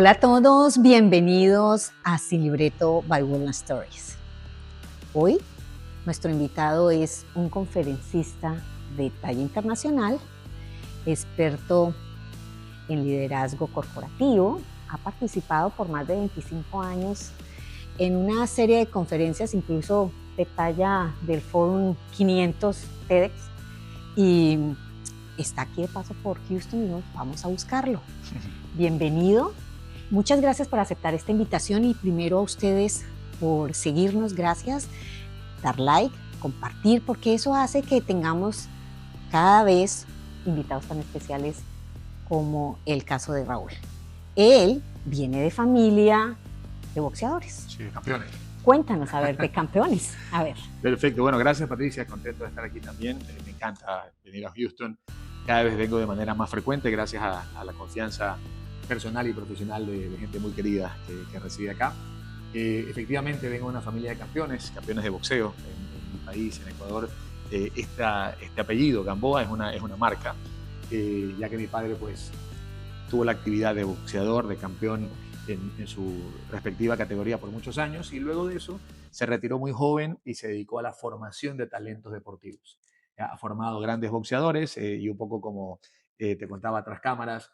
Hola a todos, bienvenidos a Sin Libreto by Wellness Stories. Hoy nuestro invitado es un conferencista de talla internacional, experto en liderazgo corporativo, ha participado por más de 25 años en una serie de conferencias, incluso de talla del Fórum 500 TEDx, y está aquí de paso por Houston y vamos a buscarlo. Bienvenido. Muchas gracias por aceptar esta invitación y primero a ustedes por seguirnos, gracias, dar like, compartir, porque eso hace que tengamos cada vez invitados tan especiales como el caso de Raúl. Él viene de familia de boxeadores. Sí, de campeones. Cuéntanos, a ver, de campeones. A ver. Perfecto, bueno, gracias Patricia, contento de estar aquí también. Me encanta venir a Houston. Cada vez vengo de manera más frecuente gracias a la confianza personal y profesional de gente muy querida que reside acá. Efectivamente vengo de una familia de campeones de boxeo en mi país, en Ecuador. Este apellido, Gamboa, es una marca, ya que mi padre pues tuvo la actividad de boxeador, de campeón en su respectiva categoría por muchos años, y luego de eso se retiró muy joven y se dedicó a la formación de talentos deportivos. Ha formado grandes boxeadores y un poco como te contaba tras cámaras,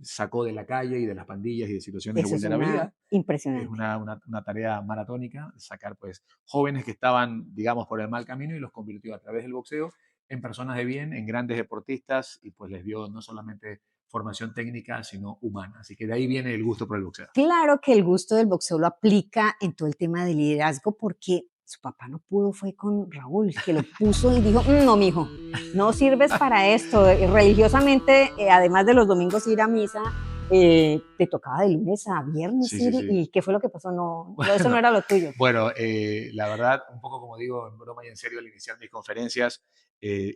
sacó de la calle y de las pandillas y de situaciones Eso de es vulnerabilidad. impresionante. Es una tarea maratónica, sacar pues jóvenes que estaban, digamos, por el mal camino y los convirtió a través del boxeo en personas de bien, en grandes deportistas, y pues les dio no solamente formación técnica, sino humana. Así que de ahí viene el gusto por el boxeo. Claro que el gusto del boxeo lo aplica en todo el tema de liderazgo porque su papá no pudo, fue con Raúl, que lo puso y dijo, no, mijo, no sirves para esto. Religiosamente, además de los domingos ir a misa, te tocaba de lunes a viernes Sí, ir, sí, sí. ¿y qué fue lo que pasó? No, Bueno, eso no era lo tuyo. bueno, la verdad, un poco como digo en broma y en serio al iniciar mis conferencias,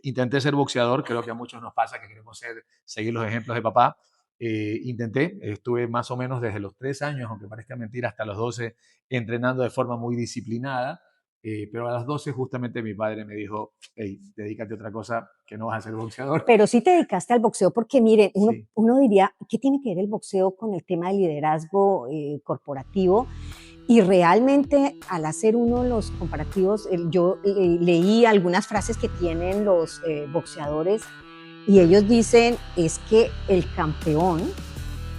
intenté ser boxeador, creo que a muchos nos pasa que queremos seguir los ejemplos de papá. Intenté, estuve más o menos desde los 3 años, aunque parezca mentira, hasta los 12, entrenando de forma muy disciplinada, pero a los 12 justamente mi padre me dijo, hey, dedícate a otra cosa, que no vas a ser boxeador. Pero sí te dedicaste al boxeo porque, miren, Sí. uno diría, ¿qué tiene que ver el boxeo con el tema de liderazgo corporativo? Y realmente al hacer uno los comparativos, yo leí algunas frases que tienen los boxeadores y ellos dicen es que el campeón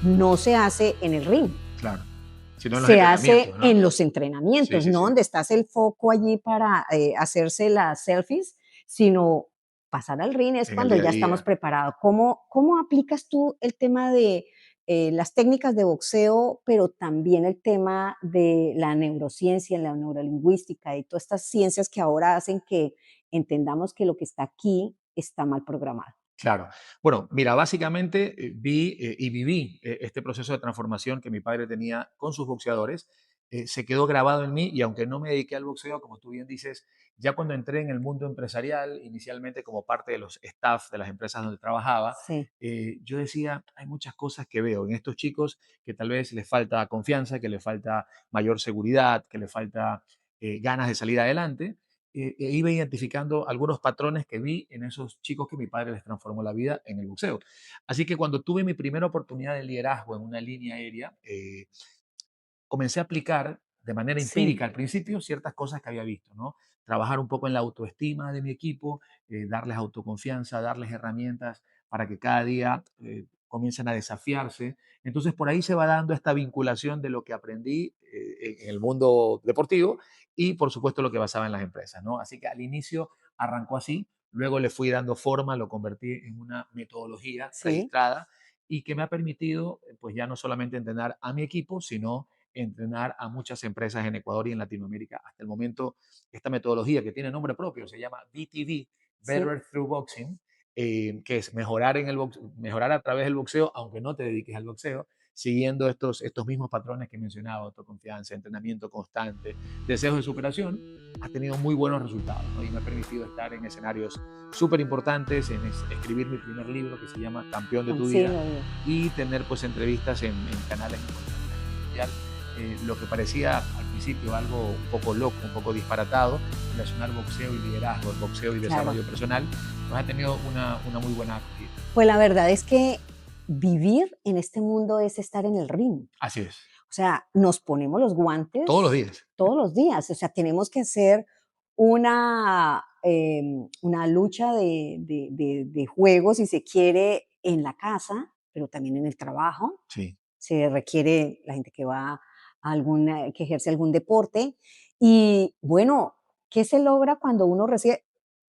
no se hace en el ring, Claro. Sino en los se hace entrenamientos, ¿no? en los Sí, entrenamientos, sí, no sí. donde estás el foco allí para hacerse las selfies, sino pasar al ring es En el cuando día a ya estamos día. preparados. ¿Cómo aplicas tú el tema de las técnicas de boxeo, pero también el tema de la neurociencia, la neurolingüística y todas estas ciencias que ahora hacen que entendamos que lo que está aquí está mal programado? Claro. Bueno, mira, básicamente vi y viví este proceso de transformación que mi padre tenía con sus boxeadores. Se quedó grabado en mí y aunque no me dediqué al boxeo, como tú bien dices, ya cuando entré en el mundo empresarial, inicialmente como parte de los staff de las empresas donde trabajaba, Sí. yo decía, hay muchas cosas que veo en estos chicos que tal vez les falta confianza, que les falta mayor seguridad, que les falta ganas de salir adelante, iba identificando algunos patrones que vi en esos chicos que mi padre les transformó la vida en el boxeo. Así que cuando tuve mi primera oportunidad de liderazgo en una línea aérea, comencé a aplicar de manera Sí. empírica al principio ciertas cosas que había visto, ¿no? Trabajar un poco en la autoestima de mi equipo, darles autoconfianza, darles herramientas para que cada día comiencen a desafiarse. Entonces por ahí se va dando esta vinculación de lo que aprendí en el mundo deportivo y por supuesto lo que basaba en las empresas, ¿no? Así que al inicio arrancó así, luego le fui dando forma, lo convertí en una metodología Sí. registrada y que me ha permitido pues ya no solamente entrenar a mi equipo, sino entrenar a muchas empresas en Ecuador y en Latinoamérica. Hasta el momento, esta metodología que tiene nombre propio se llama BTB, Sí. Better Through Boxing, que es mejorar, mejorar a través del boxeo, aunque no te dediques al boxeo, siguiendo estos mismos patrones que mencionaba, autoconfianza, entrenamiento constante, deseos de superación, ha tenido muy buenos resultados, ¿no? Y me ha permitido estar en escenarios súper importantes, en escribir mi primer libro que se llama Campeón de tu Sí, vida lo digo. y tener pues entrevistas en canales importantes a nivel mundial. Lo que parecía al principio algo un poco loco, un poco disparatado, relacionar boxeo y liderazgo, boxeo y Claro. desarrollo personal, pues ha tenido una muy buena acogida. Pues la verdad es que vivir en este mundo es estar en el ring. Así es. O sea, nos ponemos los Todos los guantes días. todos los días. O sea, tenemos que hacer una lucha de juego, si se quiere, en la casa, pero también en el trabajo. Sí. Se requiere la gente que va a alguna, que ejerce algún deporte. Y bueno, ¿qué se logra cuando uno recibe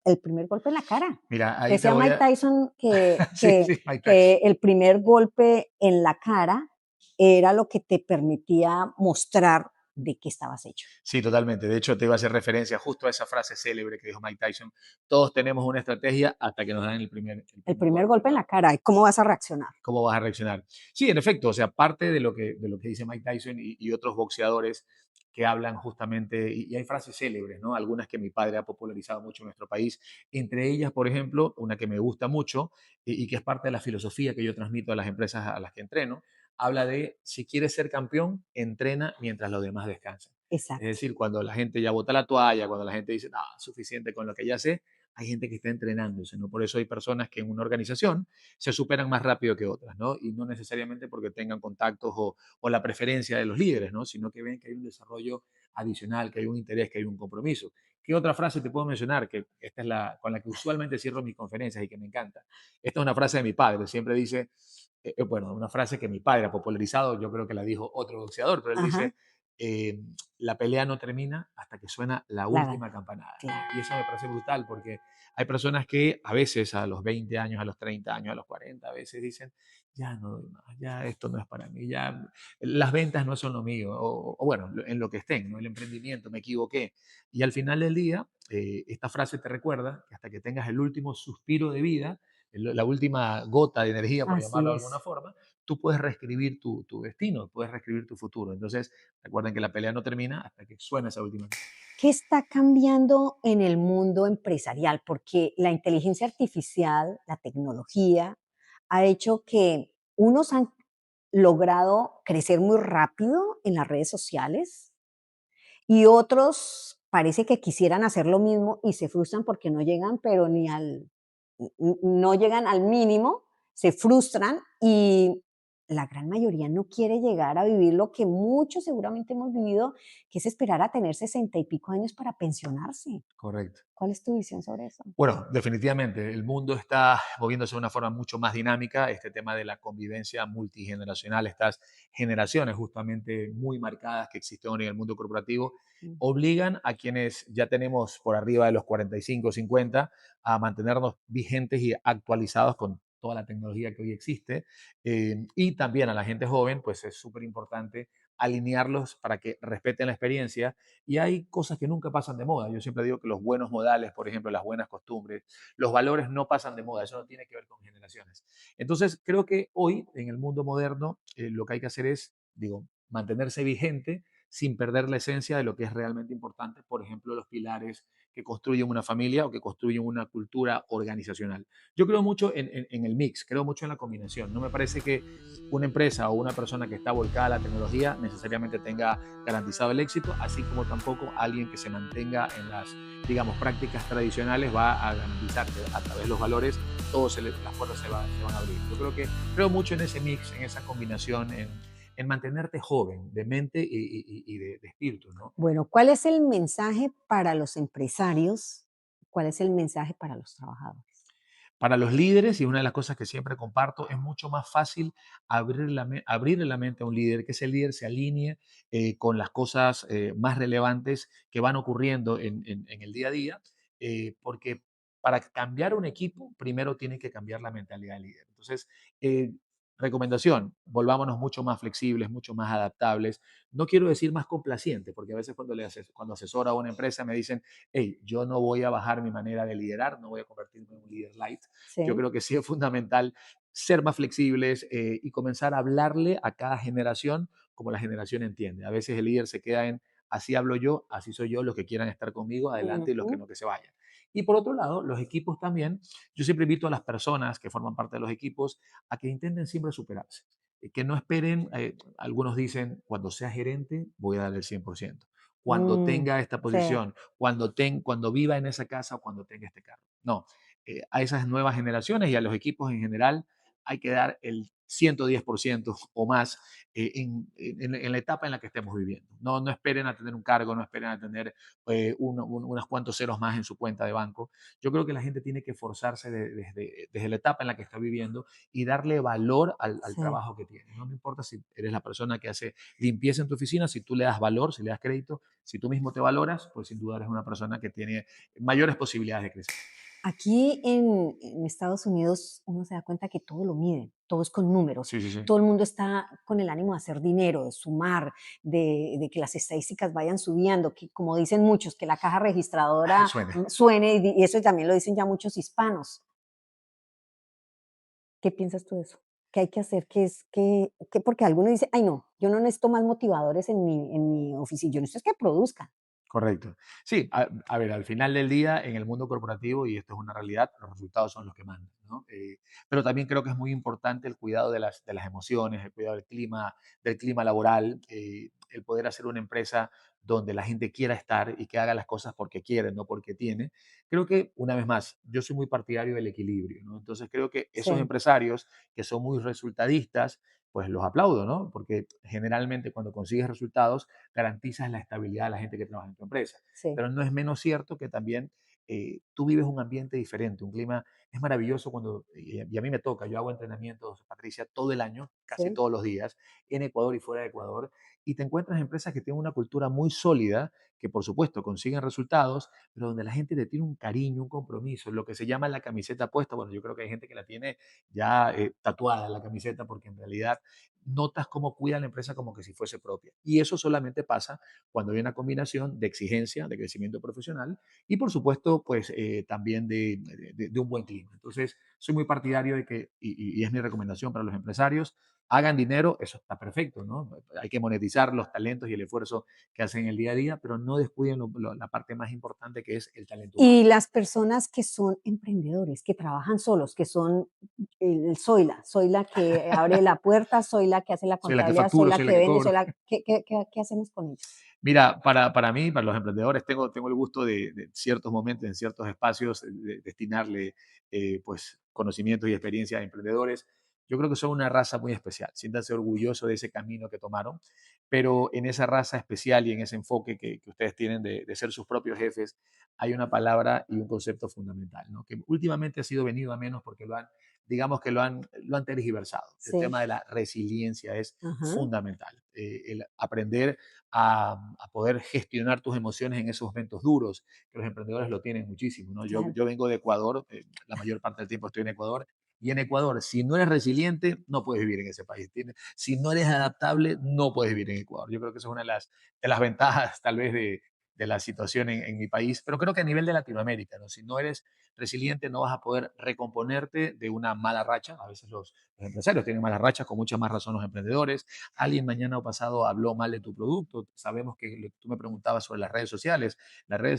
el primer golpe en la cara? Mira, ahí te Decía voy Mike a... Tyson que, Sí, que, sí, Mike que Tyson. el primer golpe en la cara era lo que te permitía mostrar de qué estabas hecho. Sí, totalmente. De hecho, te iba a hacer referencia justo a esa frase célebre que dijo Mike Tyson. Todos tenemos una estrategia hasta que nos dan el El primer primer golpe, golpe en la ¿no? cara, ¿cómo vas a reaccionar? ¿Cómo vas a reaccionar? Sí, en efecto, o sea, parte de lo que dice Mike Tyson y otros boxeadores que hablan justamente, y hay frases célebres, ¿no? Algunas que mi padre ha popularizado mucho en nuestro país, entre ellas, por ejemplo, una que me gusta mucho y que es parte de la filosofía que yo transmito a las empresas a las que entreno, habla de, si quieres ser campeón, entrena mientras los demás descansan. Es Exacto, decir, cuando la gente ya bota la toalla, cuando la gente dice, no, suficiente con lo que ya sé, hay gente que está entrenándose, ¿no? Por eso hay personas que en una organización se superan más rápido que otras, ¿no? Y no necesariamente porque tengan contactos o la preferencia de los líderes, ¿no? Sino que ven que hay un desarrollo adicional, que hay un interés, que hay un compromiso. ¿Qué otra frase te puedo mencionar? Que esta es la con la que usualmente cierro mis conferencias y que me encanta. Esta es una frase de mi padre, siempre dice, bueno, una frase que mi padre ha popularizado, yo creo que la dijo otro boxeador, pero él ajá, dice, eh, la pelea no termina hasta que suena la la última campanada, ¿no? claro. Y eso me parece brutal porque hay personas que a veces a los 20 años, a los 30 años, a los 40, a veces dicen, ya no doy más, ya esto no es para mí, ya las ventas no son lo mío, o bueno, en lo que estén, ¿no? El emprendimiento, me equivoqué. Y al final del día, esta frase te recuerda que hasta que tengas el último suspiro de vida, la última gota de energía, por llamarlo Así de alguna es. forma, tú puedes reescribir tu destino, puedes reescribir tu futuro. Entonces, recuerden que la pelea no termina hasta que suena esa última. ¿Qué está cambiando en el mundo empresarial? Porque la inteligencia artificial, la tecnología, ha hecho que unos han logrado crecer muy rápido en las redes sociales y otros parece que quisieran hacer lo mismo y se frustran porque no llegan, pero ni al no llegan al mínimo, se frustran y la gran mayoría no quiere llegar a vivir lo que muchos seguramente hemos vivido, que es esperar a tener 60 y pico años para pensionarse. Correcto. ¿Cuál es tu visión sobre eso? Bueno, definitivamente, el mundo está moviéndose de una forma mucho más dinámica. Este tema de la convivencia multigeneracional, estas generaciones justamente muy marcadas que existen hoy en el mundo corporativo, Mm. obligan a quienes ya tenemos por arriba de los 45 o 50 a mantenernos vigentes y actualizados con toda la tecnología que hoy existe. Y también a la gente joven, pues es súper importante alinearlos para que respeten la experiencia y hay cosas que nunca pasan de moda. Yo siempre digo que los buenos modales, por ejemplo, las buenas costumbres, los valores no pasan de moda. Eso no tiene que ver con generaciones. Entonces, creo que hoy, en el mundo moderno, lo que hay que hacer es, digo, mantenerse vigente sin perder la esencia de lo que es realmente importante. Por ejemplo, los pilares que construyen una familia o que construyen una cultura organizacional. Yo creo mucho en el mix, creo mucho en la combinación. No me parece que una empresa o una persona que está volcada a la tecnología necesariamente tenga garantizado el éxito, así como tampoco alguien que se mantenga en las, digamos, prácticas tradicionales va a garantizar que a través de los valores las puertas se van a abrir. Yo creo mucho en ese mix, en esa combinación, en mantenerte joven de mente y de espíritu, ¿no? Bueno, ¿cuál es el mensaje para los empresarios? ¿Cuál es el mensaje para los trabajadores? Para los líderes, y una de las cosas que siempre comparto, es mucho más fácil abrirle la mente a un líder, que ese líder se alinee con las cosas más relevantes que van ocurriendo en el día a día, porque para cambiar un equipo, primero tiene que cambiar la mentalidad del líder. Entonces, eh, recomendación, volvámonos mucho más flexibles, mucho más adaptables. No quiero decir más complacientes, porque a veces cuando asesoro a una empresa me dicen, hey, yo no voy a bajar mi manera de liderar, no voy a convertirme en un líder light. Yo Sí. creo que sí es fundamental ser más flexibles y comenzar a hablarle a cada generación como la generación entiende. A veces el líder se queda en, así hablo yo, así soy yo, los que quieran estar conmigo, adelante y los que Ujú. no, que se vayan. Y por otro lado, los equipos también, yo siempre invito a las personas que forman parte de los equipos a que intenten siempre superarse, que no esperen, algunos dicen, cuando sea gerente voy a dar el 100%, cuando Mm, tenga esta sí. posición, cuando viva en esa casa o cuando tenga este carro. No, a esas nuevas generaciones y a los equipos en general hay que dar el 110% o más en la etapa en la que estemos viviendo. No, no esperen a tener un cargo, no esperen a tener unos cuantos ceros más en su cuenta de banco. Yo creo que la gente tiene que esforzarse desde la etapa en la que está viviendo y darle valor al Sí. trabajo que tiene. No me importa si eres la persona que hace limpieza en tu oficina, si tú le das valor, si le das crédito, si tú mismo te valoras, pues sin duda eres una persona que tiene mayores posibilidades de crecer. Aquí en Estados Unidos uno se da cuenta que todo lo miden, todo es con números. Sí, sí, sí. Todo el mundo está con el ánimo de hacer dinero, de sumar, de que las estadísticas vayan subiendo, que como dicen muchos, que la caja registradora Suene. suene, y eso también lo dicen ya muchos hispanos. ¿Qué piensas tú de eso? ¿Qué hay que hacer? ¿Qué es que porque alguno dice: "Ay no, yo no necesito más motivadores en mi oficina, yo necesito es que produzcan"? Correcto. Sí, a ver, al final del día, en el mundo corporativo, y esto es una realidad, los resultados son los que mandan, ¿no? Pero también creo que es muy importante el cuidado de las emociones, el cuidado del clima laboral, el poder hacer una empresa donde la gente quiera estar y que haga las cosas porque quiere, no porque tiene. Creo que, una vez más, yo soy muy partidario del equilibrio, ¿no? Entonces creo que esos Sí, empresarios que son muy resultadistas, pues los aplaudo, ¿no? Porque generalmente cuando consigues resultados, garantizas la estabilidad de la gente que trabaja en tu empresa. sí, Pero no es menos cierto que también tú vives un ambiente diferente, un clima es maravilloso cuando, y a mí me toca, yo hago entrenamientos, Patricia, todo el año, casi sí, todos los días, en Ecuador y fuera de Ecuador, y te encuentras empresas que tienen una cultura muy sólida, que por supuesto consiguen resultados, pero donde la gente le tiene un cariño, un compromiso, lo que se llama la camiseta puesta. Bueno, yo creo que hay gente que la tiene ya tatuada la camiseta porque en realidad notas cómo cuida la empresa como que si fuese propia. Y eso solamente pasa cuando hay una combinación de exigencia, de crecimiento profesional y por supuesto, pues también de un buen clima. Entonces, soy muy partidario de que, y es mi recomendación para los empresarios, hagan dinero, eso está perfecto, ¿no? Hay que monetizar los talentos y el esfuerzo que hacen el día a día, pero no descuiden la parte más importante que es el talento humano. y las personas que son emprendedores, que trabajan solos, que son soy la que abre la puerta, soy la que hace la Soy la que contabilidad, soy facturo, la soy la que que vende, soy cobro. la ¿qué hacemos con ellos? Mira, para mí, para los emprendedores, tengo el gusto de ciertos momentos, en ciertos espacios, destinarle pues, conocimientos y experiencia a emprendedores. Yo creo que son una raza muy especial. Siéntanse orgullosos de ese camino que tomaron, pero en esa raza especial y en ese enfoque que ustedes tienen de ser sus propios jefes, hay una palabra y un concepto fundamental, ¿no? Que últimamente ha sido venido a menos porque digamos que lo han tergiversado. El Sí, tema de la resiliencia es ajá, fundamental. El aprender a poder gestionar tus emociones en esos momentos duros, que los emprendedores lo tienen muchísimo, ¿no? Yo, claro. yo vengo de Ecuador, la mayor parte del tiempo estoy en Ecuador, y en Ecuador, si no eres resiliente, no puedes vivir en ese país. Si no eres adaptable, no puedes vivir en Ecuador. Yo creo que esa es una de las ventajas, tal vez, de la situación en mi país, pero creo que a nivel de Latinoamérica, ¿no? Si no eres resiliente, no vas a poder recomponerte de una mala racha. A veces los empresarios tienen malas rachas, con mucha más razón los emprendedores. Alguien mañana o pasado habló mal de tu producto. Sabemos que tú me preguntabas sobre las redes sociales. La red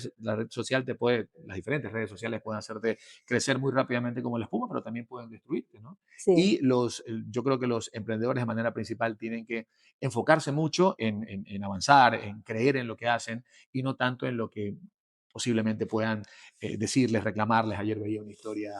social las diferentes redes sociales pueden hacerte crecer muy rápidamente como la espuma, pero también pueden destruirte, ¿no? Sí. Y yo creo que los emprendedores de manera principal tienen que enfocarse mucho en avanzar, en creer en lo que hacen y no tanto en lo que posiblemente puedan decirles, reclamarles. Ayer veía una historia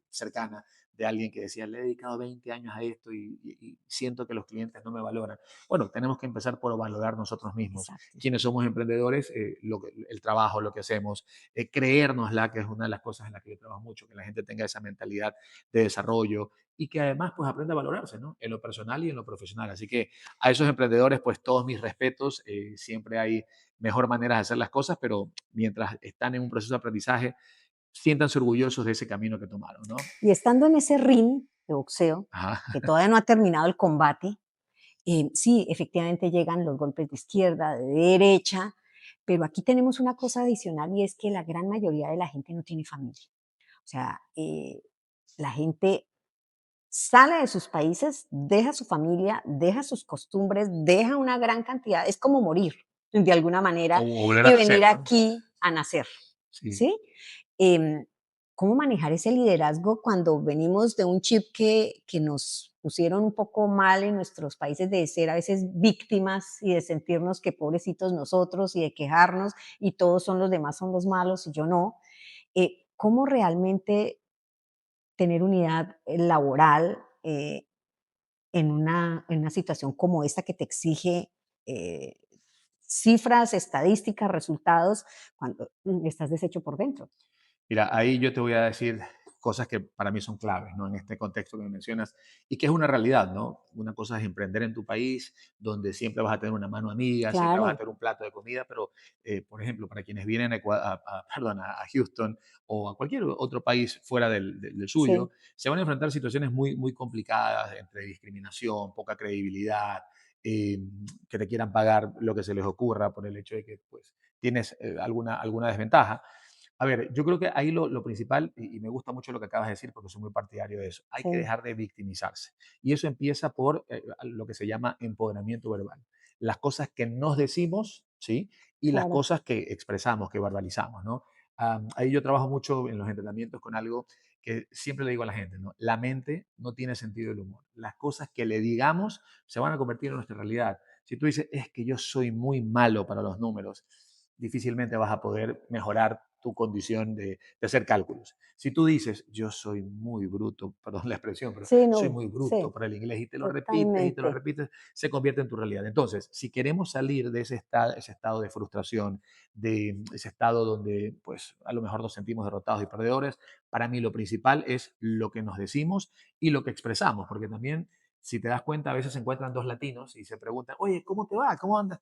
cercana de alguien que decía, le he dedicado 20 años a esto y siento que los clientes no me valoran. Bueno, tenemos que empezar por valorar nosotros mismos. Exacto. Quienes somos emprendedores, el trabajo, lo que hacemos, creérnosla, que es una de las cosas en las que yo trabajo mucho, que la gente tenga esa mentalidad de desarrollo y que además pues aprenda a valorarse, ¿no? En lo personal y en lo profesional. Así que a esos emprendedores pues todos mis respetos, siempre hay mejor manera de hacer las cosas, pero mientras están en un proceso de aprendizaje, siéntanse orgullosos de ese camino que tomaron, ¿no? Y estando en ese ring de boxeo, Ajá. que todavía no ha terminado el combate, sí, efectivamente llegan los golpes de izquierda, de derecha, pero aquí tenemos una cosa adicional y es que la gran mayoría de la gente no tiene familia. O sea, la gente sale de sus países, deja su familia, deja sus costumbres, deja una gran cantidad, es como morir de alguna O manera volver a y nacer, venir ¿no? aquí a nacer, Sí. ¿sí? Em, ¿Cómo manejar ese liderazgo cuando venimos de un chip que nos pusieron un poco mal en nuestros países de ser a veces víctimas y de sentirnos que pobrecitos nosotros y de quejarnos y todos son los demás son los malos y yo no? ¿Cómo realmente tener unidad laboral? en una situación como esta que te exige eh, cifras, estadísticas, resultados, cuando estás deshecho por dentro? Mira, ahí yo te voy a decir cosas que para mí son claves, ¿no? En este contexto que me mencionas y que es una realidad, ¿no? Una cosa es emprender en tu país, donde siempre vas a tener una mano amiga, siempre vas a Claro, tener un plato de comida, pero, por ejemplo, para quienes vienen perdón, a Houston o a cualquier otro país fuera del suyo, sí, se van a enfrentar situaciones muy, muy complicadas entre discriminación, poca credibilidad, eh, que te quieran pagar lo que se les ocurra por el hecho de que pues, tienes alguna desventaja. A ver, yo creo que ahí lo principal, y me gusta mucho lo que acabas de decir porque soy muy partidario de eso, hay que sí, dejar de victimizarse. Y eso empieza por lo que se llama empoderamiento verbal. Las cosas que nos decimos, ¿sí? Y las claro. cosas que expresamos, que verbalizamos, ¿no? Ahí yo trabajo mucho en los entrenamientos con algo que siempre le digo a la gente, ¿no? La mente no tiene sentido del humor. Las cosas que le digamos se van a convertir en nuestra realidad. Si tú dices, es que yo soy muy malo para los números, difícilmente vas a poder mejorar tu condición de hacer cálculos. Si tú dices, yo soy muy bruto, perdón la expresión, pero Sí, soy no, muy bruto sí, para el inglés y te lo totalmente. repites, se convierte en tu realidad. Entonces, si queremos salir de ese estado de frustración, de ese estado donde pues a lo mejor nos sentimos derrotados y perdedores, para mí lo principal es lo que nos decimos y lo que expresamos, porque también si te das cuenta, a veces se encuentran dos latinos y se preguntan, oye, ¿cómo te va? ¿Cómo andas?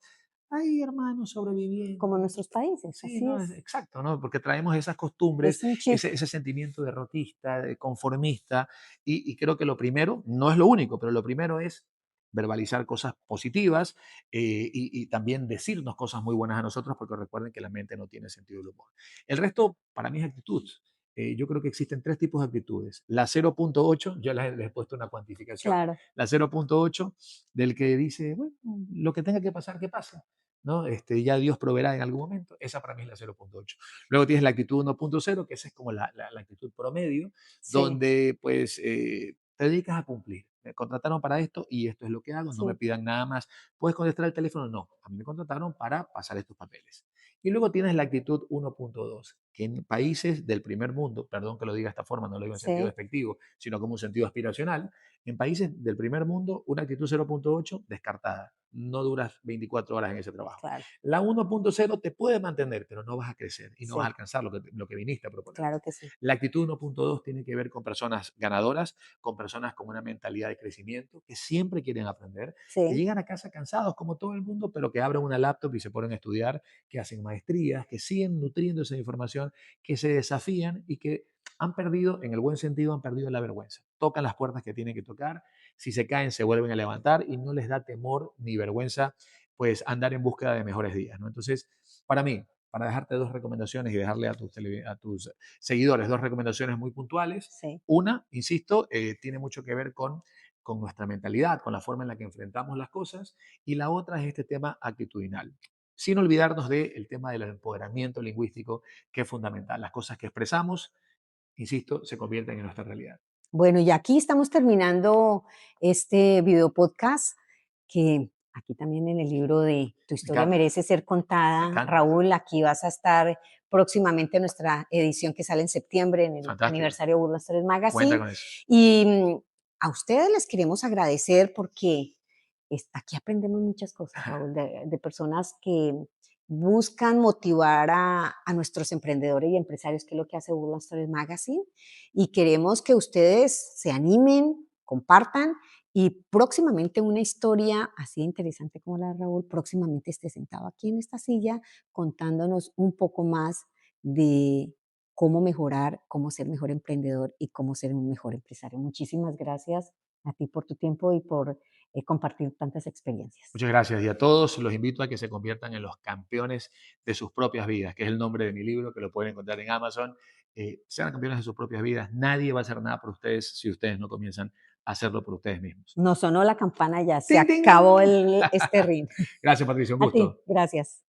Ay, hermano, Como en sobreviviendo. nuestros países, Sí, así no, es. exacto, ¿no? Porque traemos esas costumbres, Es un chip. ese sentimiento derrotista, de conformista, y creo que lo primero, no es lo único, pero lo primero es verbalizar cosas positivas y también decirnos cosas muy buenas a nosotros, porque recuerden que la mente no tiene sentido del humor. El resto, para mí, es actitud. Yo creo que existen tres tipos de actitudes. La 0.8, yo les he puesto una cuantificación. Claro, La 0.8 del que dice, bueno, lo que tenga que pasar, que pase. ¿No? Ya Dios proveerá en algún momento. Esa para mí es la 0.8. Luego tienes la actitud 1.0, que esa es como la actitud promedio, sí, donde pues te dedicas a cumplir. Me contrataron para esto y esto es lo que hago, no me sí, pidan nada más. ¿Puedes contestar el teléfono? No, a mí me contrataron para pasar estos papeles. Y luego tienes la actitud 1.2, que en países del primer mundo, perdón que lo diga de esta forma, no lo digo en sentido sí, despectivo, sino como un sentido aspiracional, en países del primer mundo, una actitud 0.8 descartada. No duras 24 horas en ese trabajo. claro, La 1.0 te puede mantener, pero no vas a crecer y no vas a sí, alcanzar lo que viniste a claro proponerte. que sí. La actitud 1.2 tiene que ver con personas ganadoras, con personas con una mentalidad de crecimiento, que siempre quieren aprender, que Sí, llegan a casa cansados como todo el mundo, pero que abren una laptop y se ponen a estudiar, que hacen maestrías, que siguen nutriendo esa información, que se desafían y que han perdido, en el buen sentido, han perdido la vergüenza. Tocan las puertas que tienen que tocar, si se caen se vuelven a levantar y no les da temor ni vergüenza pues andar en búsqueda de mejores días, ¿no? Entonces, para mí, para dejarte dos recomendaciones y dejarle a tus seguidores dos recomendaciones muy puntuales. sí. Una, insisto, tiene mucho que ver con nuestra mentalidad, con la forma en la que enfrentamos las cosas, y la otra es este tema actitudinal. Sin olvidarnos del tema del empoderamiento lingüístico, que es fundamental. Las cosas que expresamos, insisto, se convierten en nuestra realidad. Bueno, y aquí estamos terminando este video podcast que aquí también en el libro de Tu Me historia encanta, merece ser me contada. encanta. Raúl, aquí vas a estar próximamente en nuestra edición que sale en septiembre, en el Fantástico. aniversario de Burlas Stories Cuenta Magazine. con eso. Y a ustedes les queremos agradecer porque aquí aprendemos muchas cosas, Raúl, de personas que buscan motivar a nuestros emprendedores y empresarios, que es lo que hace Burlas Stories Magazine. Y queremos que ustedes se animen, compartan y próximamente una historia así de interesante como la de Raúl, próximamente esté sentado aquí en esta silla contándonos un poco más de cómo mejorar, cómo ser mejor emprendedor y cómo ser un mejor empresario. Muchísimas gracias a ti por tu tiempo y por compartir tantas experiencias. Muchas gracias. Y a todos los invito a que se conviertan en los campeones de sus propias vidas, que es el nombre de mi libro, que lo pueden encontrar en Amazon. Sean campeones de sus propias vidas. Nadie va a hacer nada por ustedes si ustedes no comienzan a hacerlo por ustedes mismos. Nos sonó la campana ya, se ¡Ting, ting! acabó este ring. Gracias, Patricia. Un A ti, gusto. gracias.